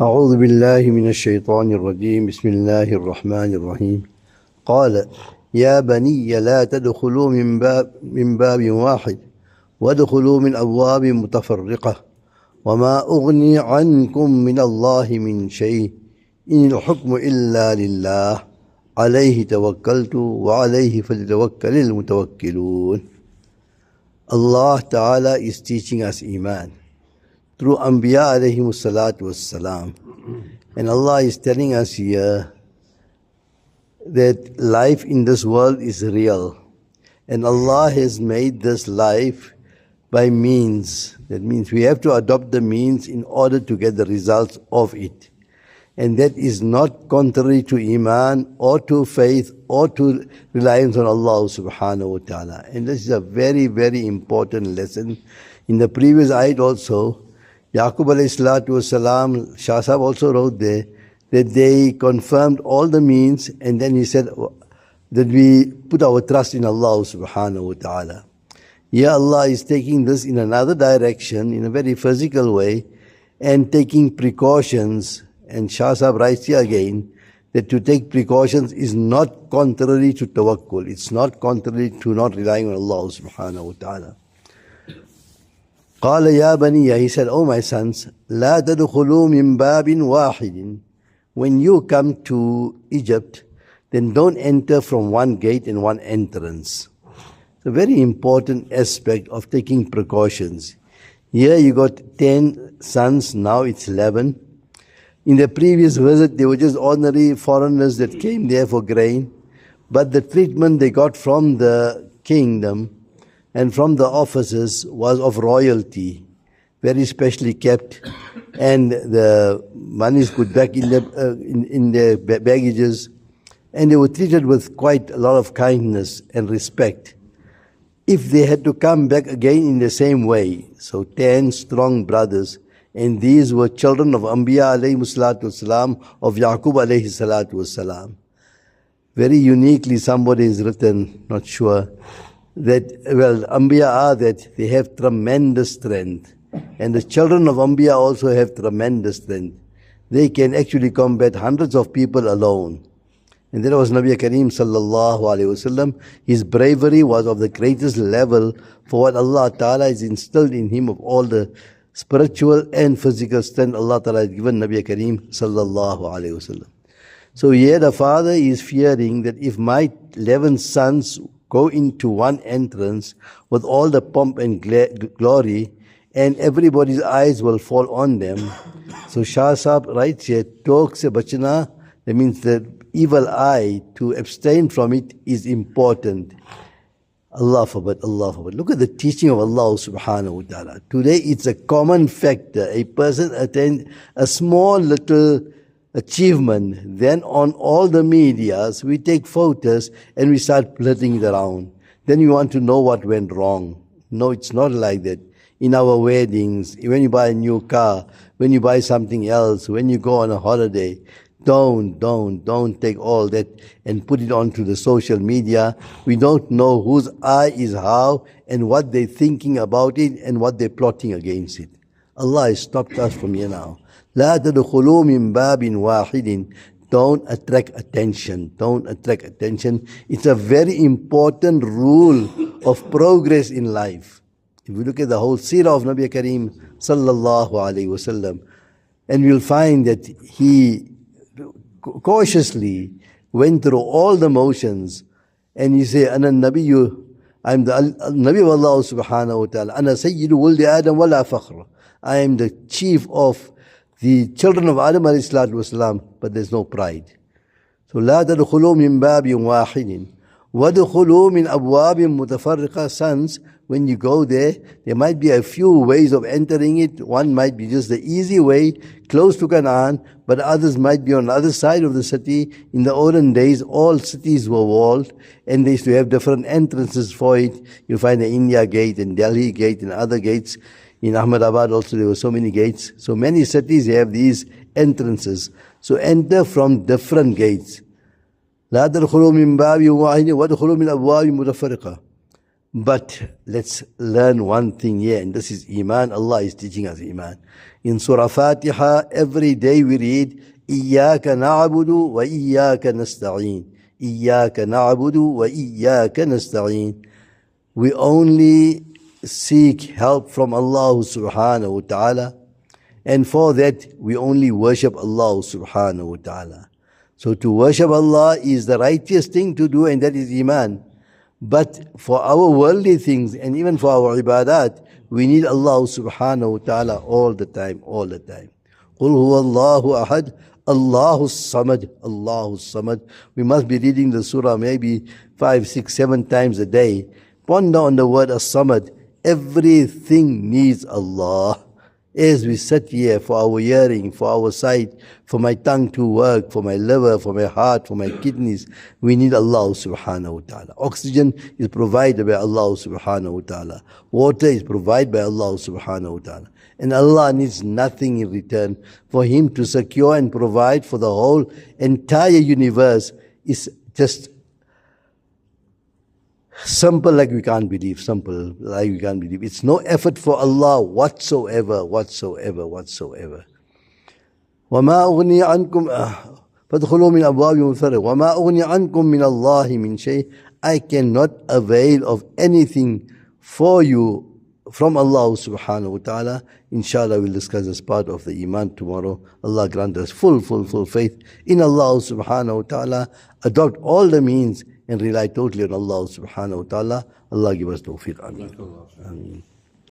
أعوذ بالله من الشيطان الرجيم بسم الله الرحمن الرحيم قال يا بني لا تدخلوا من باب واحد وادخلوا من أبواب متفرقة وما أغني عنكم من الله من شيء إن الحكم إلا لله عليه توكلت وعليه فليتوكل المتوكلون. Allah Ta'ala is teaching us Iman through Anbiya alayhimu salatu wassalam. And Allah is telling us here that life in this world is real. And Allah has made this life by means. That means we have to adopt the means in order to get the results of it. And that is not contrary to Iman or to faith or to reliance on Allah subhanahu wa ta'ala. And this is a very, very important lesson. In the previous ayat also, Yaqub alayhi salatu wasalam, Shah Sahib also wrote there, that they confirmed all the means, and then he said that we put our trust in Allah subhanahu wa ta'ala. Here Allah is taking this in another direction, in a very physical way, and taking precautions. And Shah Sahib writes here again, that to take precautions is not contrary to tawakkul. It's not contrary to not relying on Allah subhanahu wa ta'ala. قال يا بني, he said, oh my sons, لا تدخلوا من باب واحد. When you come to Egypt, then don't enter from one gate and one entrance. It's a very important aspect of taking precautions. Here you got 10 sons, now it's 11. In the previous visit, they were just ordinary foreigners that came there for grain. But the treatment they got from the kingdom and from the officers was of royalty, very specially kept, and the money is put back in their baggages, and they were treated with quite a lot of kindness and respect. If they had to come back again in the same way, so 10 strong brothers, and these were children of Anbiya alayhi salatu wasalam, of Yaqub alayhi salatu wasalam. Very uniquely somebody has written, not sure, that, well, Anbiya are that they have tremendous strength. And the children of Anbiya also have tremendous strength. They can actually combat hundreds of people alone. And that was Nabi Kareem sallallahu alayhi wasallam. His bravery was of the greatest level for what Allah Ta'ala has instilled in him of all the spiritual and physical strength Allah Ta'ala has given Nabi Kareem sallallahu alayhi wasallam. So here the father is fearing that if my 11 sons go into one entrance with all the pomp and glory, and everybody's eyes will fall on them. So Shah Sahib writes here, Tok se bachna, that means the evil eye, to abstain from it is important. Allah forbid, Allah forbid. Look at the teaching of Allah subhanahu wa ta'ala. Today it's a common factor. A person attains a small little achievement, then on all the medias, we take photos and we start flirting it around. Then we want to know what went wrong. No, it's not like that. In our weddings, when you buy a new car, when you buy something else, when you go on a holiday, don't take all that and put it onto the social media. We don't know whose eye is how and what they're thinking about it and what they're plotting against it. Allah has stopped us from here now. لا تدخلوا من باب واحد. Don't attract attention. Don't attract attention. It's a very important rule of progress in life. If we look at the whole seerah of Nabi Kareem sallallahu alayhi wasallam, and we'll find that he cautiously went through all the motions, and he said, Ana Nabiyyu, I'm the Nabi of Allah subhanahu wa ta'ala, Ana Sayyidu Wuldi Adam wala fakhr. I am the chief of the children of Adam alayhi salatu wasalam, but there's no pride. So, لا تدخلوا من باب واحد وادخلوا من أبواب متفرقة. Sons, when you go there might be a few ways of entering it. One might be just the easy way, close to Canaan, but others might be on the other side of the city. In the olden days, all cities were walled, and they used to have different entrances for it. You find the India gate and Delhi gate and other gates. In Ahmedabad also there were so many gates. So many cities have these entrances. So enter from different gates. لا تدخلوا من باب واحد وادخلوا من أبواب متفرقة. But let's learn one thing here, and this is Iman. Allah is teaching us Iman. In Surah Fatiha, every day we read, إِيَّاكَ نَعْبُدُ وَإِيَّاكَ نَسْتَعِينُ. إِيَّاكَ نَعْبُدُ وَإِيَّاكَ نَسْتَعِينُ. We only seek help from Allah subhanahu wa ta'ala, and for that we only worship Allah subhanahu wa ta'ala. So to worship Allah is the righteous thing to do, and that is Iman. But for our worldly things and even for our ibadat, we need Allah subhanahu wa ta'ala all the time, all the time. قُلْ هُوَ اللَّهُ أَحَدٌ اللَّهُ الصَّمَدُ Allahu Samad. We must be reading the surah maybe 5, 6, 7 times a day. Ponder on the word as-Samad. Everything needs Allah. As we sit here, for our hearing, for our sight, for my tongue to work, for my liver, for my heart, for my kidneys, we need Allah subhanahu wa ta'ala. Oxygen is provided by Allah subhanahu wa ta'ala. Water is provided by Allah subhanahu wa ta'ala. And Allah needs nothing in return. For Him to secure and provide for the whole entire universe is just simple like we can't believe. Simple like we can't believe. It's no effort for Allah whatsoever. وَمَا أُغْنِي عَنْكُمْ فَادْخُلُوا مِنْ أَبْوَابٍ مُفْرَجَةٍ وَمَا أُغْنِي عَنْكُمْ مِنَ اللَّهِ مِنْ شَيْءٍ. I cannot avail of anything for you from Allah subhanahu wa ta'ala. Inshallah we'll discuss this part of the Iman tomorrow. Allah grant us full faith in Allah subhanahu wa ta'ala. Adopt all the means and rely totally on Allah subhanahu wa ta'ala. Allah give us tawfiq. Ameen.